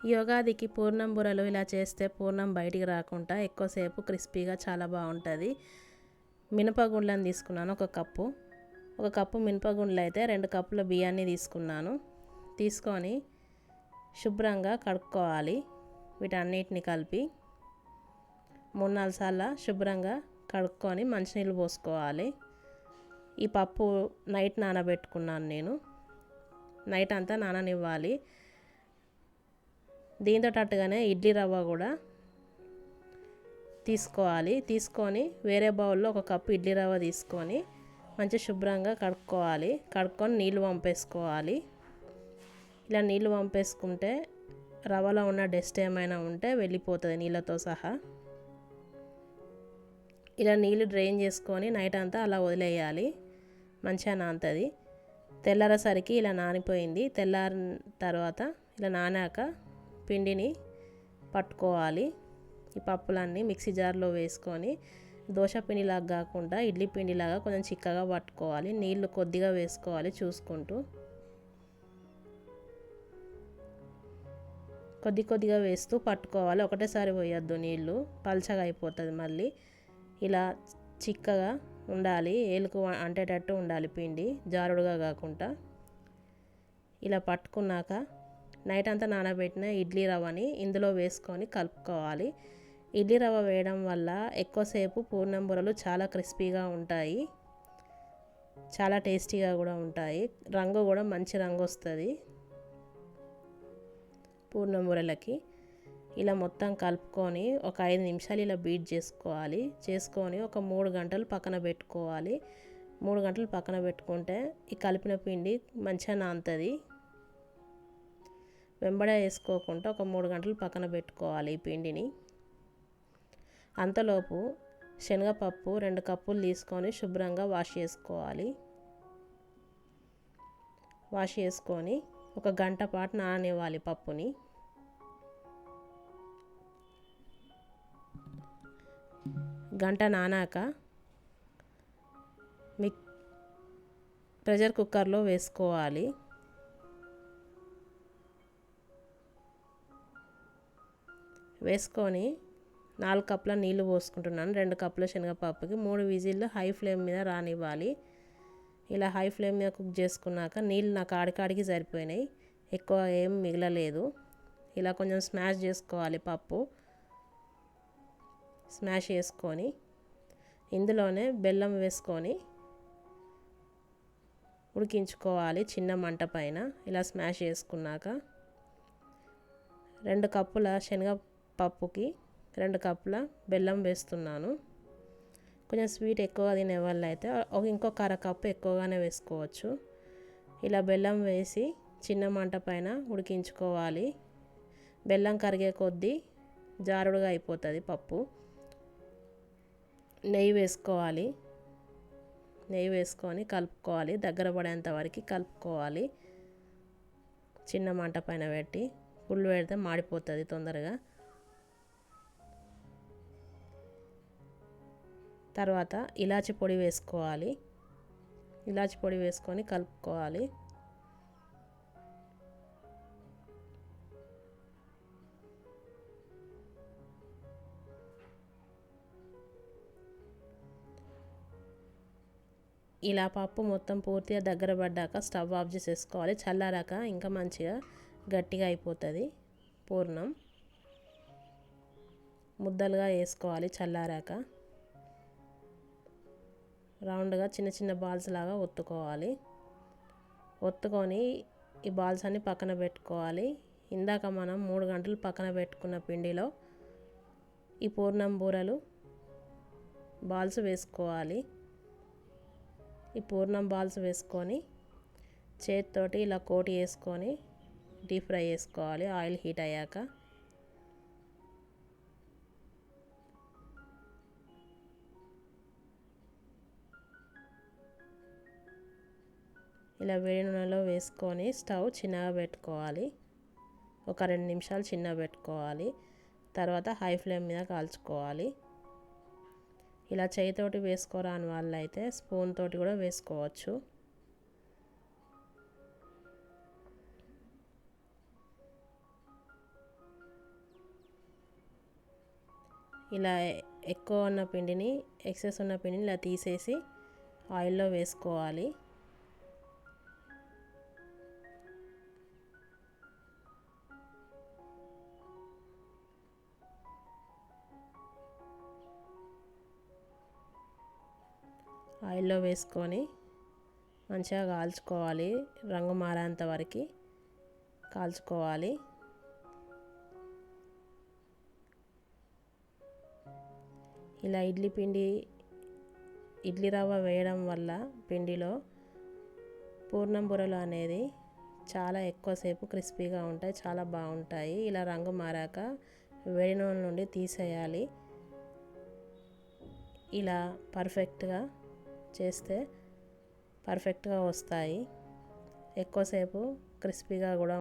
ఈ యుగాదికి పూర్ణం బూరెలు ఇలా చేస్తే పూర్ణం బయటికి రాకుండా ఎక్కువసేపు క్రిస్పీగా చాలా బాగుంటుంది. మినపగుండ్లను తీసుకున్నాను ఒక కప్పు మినపగుండ్లు అయితే 2 కప్పుల బియ్యాన్ని తీసుకున్నాను. తీసుకొని శుభ్రంగా కడుక్కోవాలి. వీటన్నిటిని కలిపి 3-4 సార్లు శుభ్రంగా కడుక్కొని మంచినీళ్ళు పోసుకోవాలి. ఈ పప్పు నైట్ నానబెట్టుకున్నాను నేను. నైట్ అంతా నాననివ్వాలి. దీంతో అట్టుగానే ఇడ్లీ రవ్వ కూడా తీసుకోవాలి. తీసుకొని వేరే బౌల్లో 1 కప్పు ఇడ్లీ రవ్వ తీసుకొని మంచి శుభ్రంగా కడుక్కోవాలి. కడుక్కొని నీళ్ళు వంపేసుకోవాలి. ఇలా నీళ్ళు వంపేసుకుంటే రవ్వలో ఉన్న డస్ట్ ఏమైనా ఉంటే వెళ్ళిపోతుంది నీళ్ళతో సహా. ఇలా నీళ్ళు డ్రైన్ చేసుకొని నైట్ అంతా అలా వదిలేయాలి. మంచిగా నానుతుంది. తెల్లారేసరికి ఇలా నానిపోయింది. తెల్లారిన తర్వాత ఇలా నానాక పిండిని పట్టుకోవాలి. ఈ పప్పులన్నీ మిక్సీ జార్లో వేసుకొని దోశ పిండిలాగా కాకుండా ఇడ్లీ పిండిలాగా కొంచెం చిక్కగా పట్టుకోవాలి. నీళ్ళు కొద్దిగా వేసుకోవాలి చూసుకుంటూ. కొద్దిగా వేస్తూ పట్టుకోవాలి. ఒకటేసారి పోయొద్దు, నీళ్ళు పల్చగా అయిపోతుంది మళ్ళీ. ఇలా చిక్కగా ఉండాలి, ఏలుకు అంటేటట్టు ఉండాలి పిండి, జారుడుగా కాకుండా. ఇలా పట్టుకున్నాక నైట్ అంతా నానబెట్టిన ఇడ్లీ రవ్వని ఇందులో వేసుకొని కలుపుకోవాలి. ఇడ్లీ రవ్వ వేయడం వల్ల ఎక్కువసేపు పూర్ణం బూరెలు చాలా క్రిస్పీగా ఉంటాయి, చాలా టేస్టీగా కూడా ఉంటాయి. రంగు కూడా మంచి రంగు వస్తుంది పూర్ణం బూరెలకి. ఇలా మొత్తం కలుపుకొని ఒక 5 నిమిషాలు ఇలా బీట్ చేసుకోవాలి. చేసుకొని ఒక 3 గంటలు పక్కన పెట్టుకోవాలి. 3 గంటలు పక్కన పెట్టుకుంటే ఈ కలిపిన పిండి మంచిగా నానుతుంది. వెంబడే వేసుకోకుండా ఒక 3 గంటలు పక్కన పెట్టుకోవాలి ఈ పిండిని. అంతలోపు శనగపప్పు 2 కప్పులు తీసుకొని శుభ్రంగా వాష్ చేసుకోవాలి. వాష్ చేసుకొని ఒక గంట పాటు నాననివ్వాలి పప్పుని. గంట నానాక ప్రెషర్ కుక్కర్లో వేసుకోవాలి. వేసుకొని 4 కప్పుల నీళ్ళు పోసుకుంటున్నాను. 2 కప్పుల శనగపప్పుకి 3 విజిల్లు హై ఫ్లేమ్ మీద రానివ్వాలి. ఇలా హై ఫ్లేమ్ మీద కుక్ చేసుకున్నాక నీళ్ళు నాకు ఆడికాడికి సరిపోయినాయి, ఎక్కువ ఏం మిగలలేదు. ఇలా కొంచెం స్మాష్ చేసుకోవాలి పప్పు. స్మాష్ చేసుకొని ఇందులోనే బెల్లం వేసుకొని ఉడికించుకోవాలి చిన్న మంట పైన. ఇలా స్మాష్ చేసుకున్నాక 2 కప్పుల శనగపప్పుకి 2 కప్పుల బెల్లం వేస్తున్నాను. కొంచెం స్వీట్ ఎక్కువగా తినే వాళ్ళు అయితే ఇంకొక అరకప్పు ఎక్కువగానే వేసుకోవచ్చు. ఇలా బెల్లం వేసి చిన్న మంట పైన ఉడికించుకోవాలి. బెల్లం కరిగే కొద్దీ జారుడుగా అయిపోతుంది పప్పు. నెయ్యి వేసుకోవాలి. నెయ్యి వేసుకొని కలుపుకోవాలి. దగ్గర పడేంత వరకు కలుపుకోవాలి చిన్న మంట పైన పెట్టి. ఫుల్ పెడితే మాడిపోతుంది తొందరగా. తర్వాత ఇలాచి పొడి వేసుకోవాలి. ఇలాచి పొడి వేసుకొని కలుపుకోవాలి. ఇలా పప్పు మొత్తం పూర్తిగా దగ్గర పడ్డాక స్టవ్ ఆఫ్ చేసేసుకోవాలి. చల్లారాక ఇంకా మంచిగా గట్టిగా అయిపోతుంది పూర్ణం. ముద్దలుగా వేసుకోవాలి చల్లారాక. రౌండ్గా చిన్న బాల్స్ లాగా ఒత్తుకోవాలి. ఒత్తుకొని ఈ బాల్స్ అన్ని పక్కన పెట్టుకోవాలి. ఇందాక మనం 3 గంటలు పక్కన పెట్టుకున్న పిండిలో ఈ పూర్ణం బూరెలు బాల్స్ వేసుకోవాలి. ఈ పూర్ణం బాల్స్ వేసుకొని చేతితోటి ఇలా కోటి వేసుకొని డీప్ ఫ్రై చేసుకోవాలి ఆయిల్ హీట్ అయ్యాక. ఇలా వేడి నూనెలో వేసుకొని స్టవ్ చిన్నగా పెట్టుకోవాలి. ఒక 2 నిమిషాలు చిన్నగా పెట్టుకోవాలి. తర్వాత హై ఫ్లేమ్ మీద కాల్చుకోవాలి. ఇలా చేయితోటి వేసుకోరాని వాళ్ళైతే స్పూన్ తోటి కూడా వేసుకోవచ్చు. ఇలా ఎక్కువ ఉన్న పిండిని ఎక్సెస్ ఉన్న పిండిని ఇలా తీసేసి ఆయిల్లో వేసుకోవాలి. ఆయిల్లో వేసుకొని మంచిగా కాల్చుకోవాలి, రంగు మారేంత వరకు కాల్చుకోవాలి. ఇలా ఇడ్లీ రవ్వ వేయడం వల్ల పిండిలో పూర్ణం బూరెలు అనేది చాలా ఎక్కువసేపు క్రిస్పీగా ఉంటాయి, చాలా బాగుంటాయి. ఇలా రంగు మారాక వేడి నూనె నుండి తీసేయాలి. ఇలా పర్ఫెక్ట్గా చేస్తే పర్ఫెక్ట్గా వస్తాయి. ఎక్కువసేపు క్రిస్పీగా కూడా